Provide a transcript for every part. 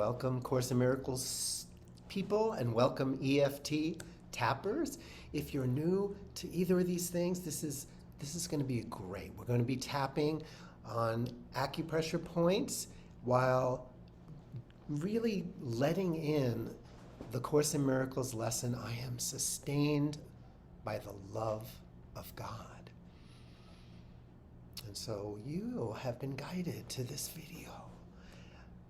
Welcome Course in Miracles people, and welcome EFT tappers. If you're new to either of these things, this is going to be great. We're going to be tapping on acupressure points while really letting in the Course in Miracles lesson, I am sustained by the love of God. And so you have been guided to this video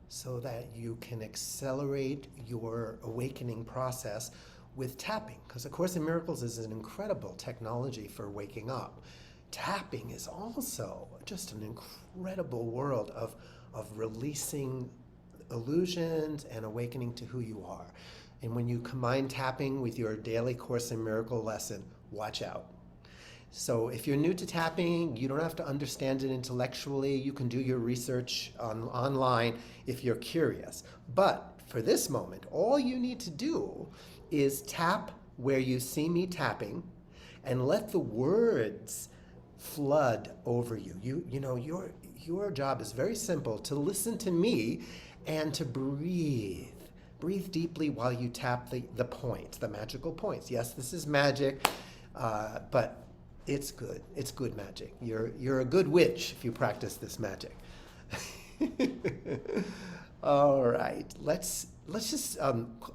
so that you can accelerate your awakening process with tapping, because A Course in Miracles is an incredible technology for waking up. Tapping is also just an incredible world of releasing illusions and awakening to who you are. And when you combine tapping with your daily Course in Miracle lesson, watch out. So if you're new to tapping, you don't have to understand it intellectually. You can do your research online if you're curious. But for this moment, all you need to do is tap where you see me tapping and let the words flood over you. You know, your job is very simple: to listen to me and to breathe. Breathe deeply while you tap the points, the magical points. Yes, this is magic, but it's good. It's good magic. You're a good witch if you practice this magic. All right, let's just. I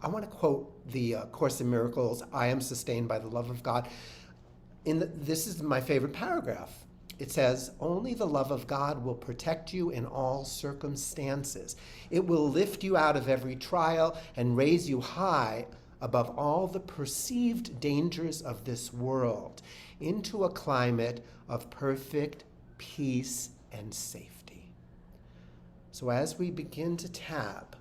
want to quote the Course in Miracles. I am sustained by the love of God. This is my favorite paragraph. It says, "Only the love of God will protect you in all circumstances. It will lift you out of every trial and raise you high above all the perceived dangers of this world into a climate of perfect peace and safety." So as we begin to tap,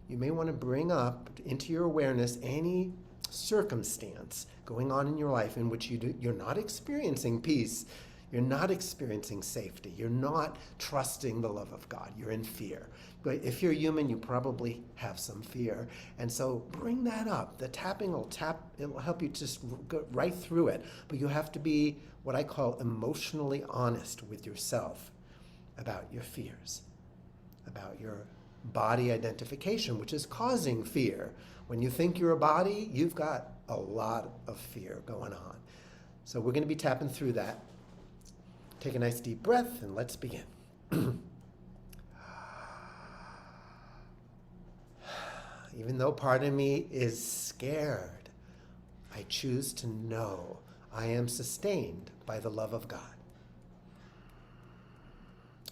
you may want to bring up into your awareness any circumstance going on in your life in which you're not experiencing peace, you're not experiencing safety, you're not trusting the love of God, you're in fear. But if you're human, you probably have some fear. And so bring that up. The tapping it'll help you just go right through it. But you have to be what I call emotionally honest with yourself about your fears, about your body identification, which is causing fear. When you think you're a body, you've got a lot of fear going on. So we're going to be tapping through that. Take a nice deep breath and let's begin. Even though part of me is scared, I choose to know I am sustained by the love of God.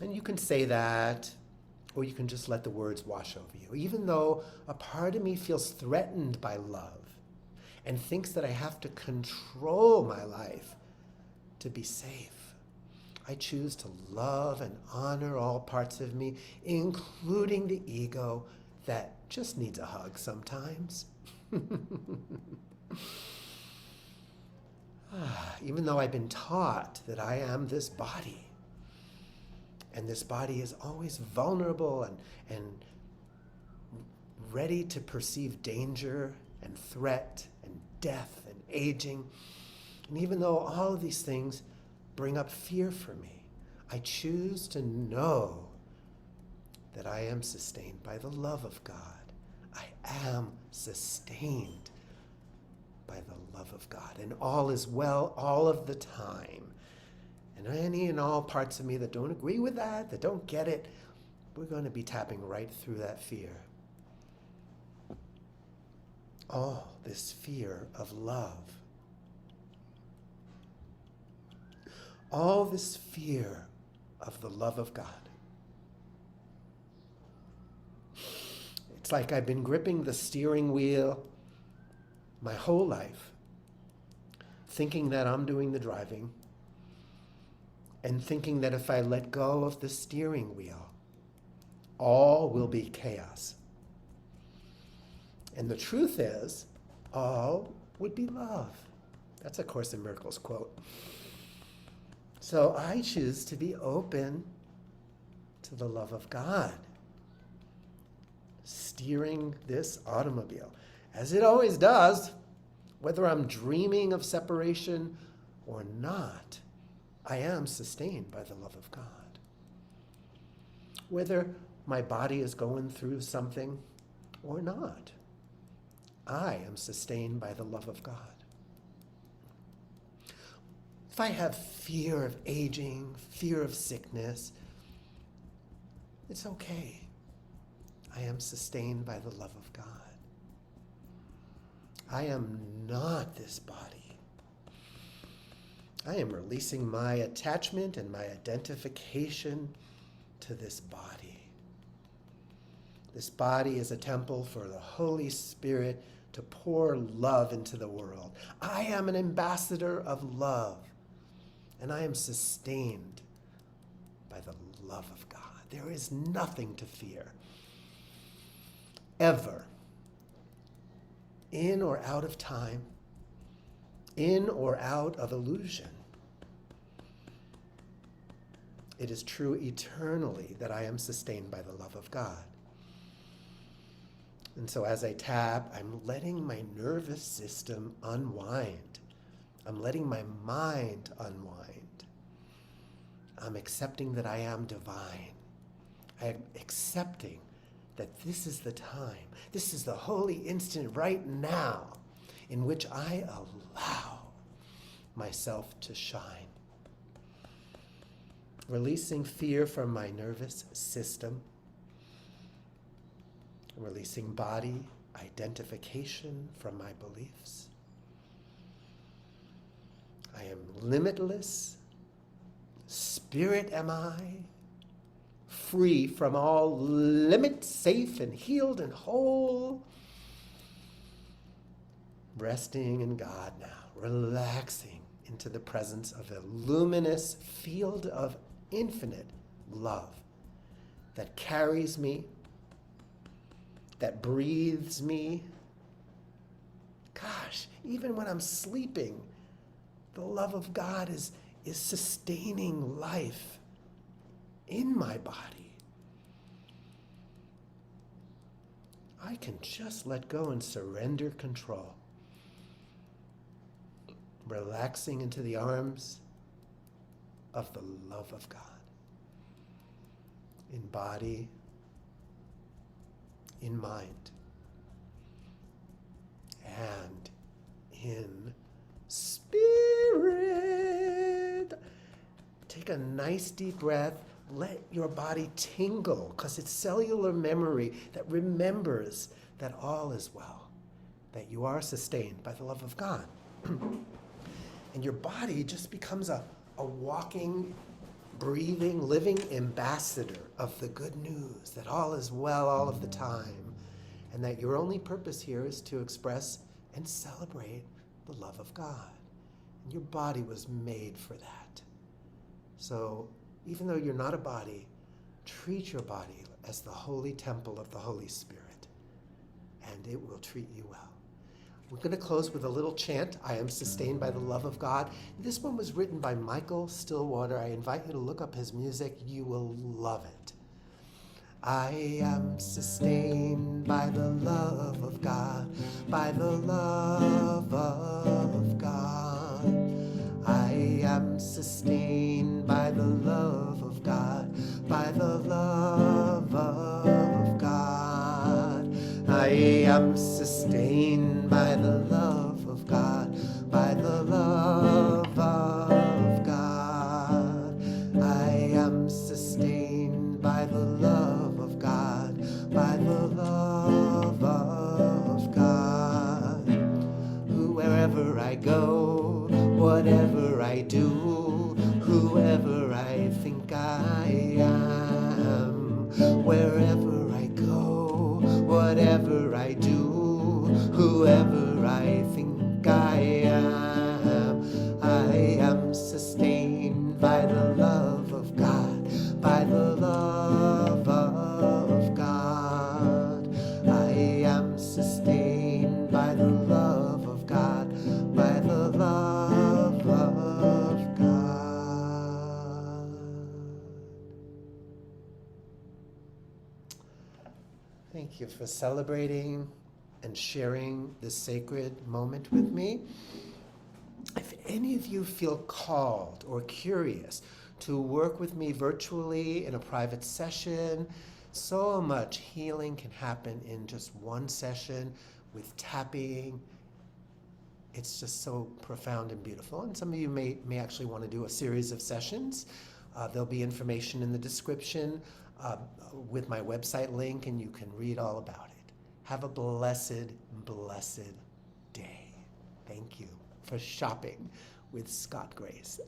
And you can say that, or you can just let the words wash over you. Even though a part of me feels threatened by love and thinks that I have to control my life to be safe, I choose to love and honor all parts of me, including the ego that just needs a hug sometimes. Even though I've been taught that I am this body, and this body is always vulnerable and ready to perceive danger and threat and death and aging. And even though all of these things bring up fear for me, I choose to know that I am sustained by the love of God. I am sustained by the love of God. And all is well all of the time. And any and all parts of me that don't agree with that don't get it, we're going to be tapping right through that fear. Oh, this fear of love. All this fear of the love of God. It's like I've been gripping the steering wheel my whole life, thinking that I'm doing the driving, and thinking that if I let go of the steering wheel, all will be chaos. And the truth is, all would be love. That's a Course in Miracles quote. So I choose to be open to the love of God, steering this automobile, as it always does, whether I'm dreaming of separation or not. I am sustained by the love of God. Whether my body is going through something or not. I am sustained by the love of God. If I have fear of aging, fear of sickness, it's okay. I am sustained by the love of God. I am not this body. I am releasing my attachment and my identification to this body. This body is a temple for the Holy Spirit to pour love into the world. I am an ambassador of love, and I am sustained by the love of God. There is nothing to fear, ever, in or out of time, in or out of illusion. It is true eternally that I am sustained by the love of God. And so as I tap, I'm letting my nervous system unwind. I'm letting my mind unwind. I'm accepting that I am divine. I am accepting that this is the time, this is the holy instant right now in which I allow myself to shine. Releasing fear from my nervous system, releasing body identification from my beliefs. I am limitless. Spirit am I. Free from all limits, safe and healed and whole. Resting in God now, relaxing into the presence of a luminous field of infinite love that carries me, that breathes me. Gosh, even when I'm sleeping, the love of God is sustaining life in my body. I can just let go and surrender control, relaxing into the arms of the love of God, in body, in mind, and in spirit. Take a nice deep breath. Let your body tingle, because it's cellular memory that remembers that all is well, that you are sustained by the love of God. And your body just becomes a walking, breathing, living ambassador of the good news, that all is well all of the time, and that your only purpose here is to express and celebrate the love of God. And your body was made for that. So even though you're not a body, treat your body as the holy temple of the Holy Spirit, and it will treat you well. We're going to close with a little chant, I am sustained by the love of God. This one was written by Michael Stillwater. I invite you to look up his music. You will love it. I am sustained by the love of God, by the love of God. I am sustained by the love of God, by the love of God. I am sustained by the love of God, by the love of God. I am sustained by the love of God, by the love of God. Wherever I go, whatever I do, whoever I think I am, wherever I go, whatever I do, whoever I think I am sustained by the love of God, by the love of God. I am sustained by the love of God, by the love of God. Thank you for celebrating and sharing this sacred moment with me. If any of you feel called or curious to work with me virtually in a private session, So much healing can happen in just one session with tapping. It's just so profound and beautiful. And some of you may actually want to do a series of sessions. There'll be information in the description with my website link, and you can read all about it. Have a blessed, blessed day. Thank you for shopping with Scott Grace.